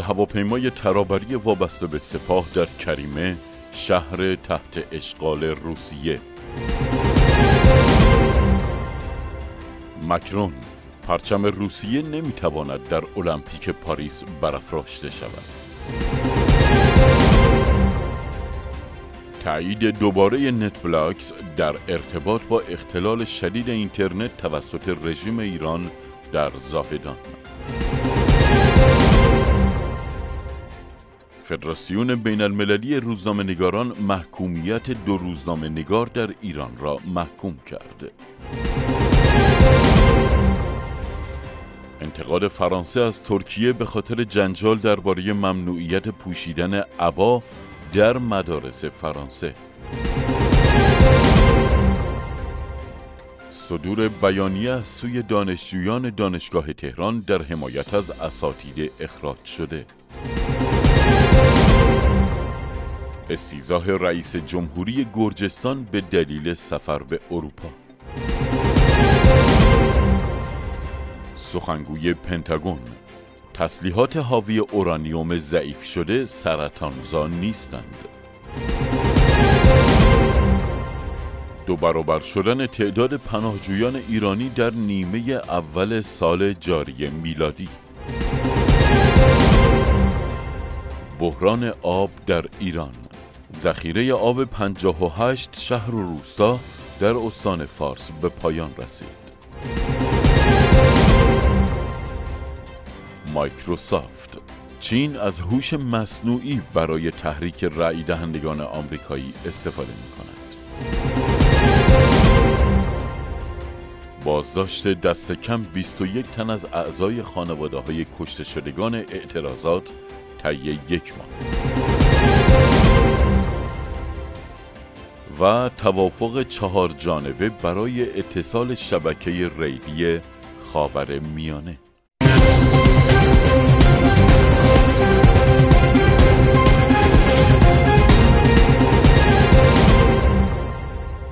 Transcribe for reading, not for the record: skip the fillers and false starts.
هواپیمای ترابری وابسته به سپاه در کریمه، شهر تحت اشغال روسیه. مکرون: پرچم روسیه نمیتواند در المپیک پاریس برافراشته شود. تایید دوباره نتفلیکس در ارتباط با اختلال شدید اینترنت توسط رژیم ایران در زاهدان. فدراسیون بین المللی روزنامه‌نگاران محکومیت 2 روزنامه‌نگار در ایران را محکوم کرد. انتقاد فرانسه از ترکیه به خاطر جنجال درباره ممنوعیت پوشیدن عبا در مدارس فرانسه. صدور بیانیه از سوی دانشجویان دانشگاه تهران در حمایت از اساتید اخراج شده. استیضاح رئیس جمهوری گرجستان به دلیل سفر به اروپا. سخنگوی پنتاگون: تسلیحات حاوی اورانیوم ضعیف شده سرطانزا نیستند. 2 برابر شدن تعداد پناهجویان ایرانی در نیمه اول سال جاری میلادی. بحران آب در ایران: ذخیره آب 58 شهر و روستا در استان فارس به پایان رسید. مایکروسافت: چین از هوش مصنوعی برای تحریک رأی دهندگان آمریکایی استفاده می‌کند. بازداشت دست کم 21 تن از اعضای خانواده‌های کشته شدگان اعتراضات طی 1 ماه. و توافق 4 جانبه برای اتصال شبکه ریلی خاورمیانه.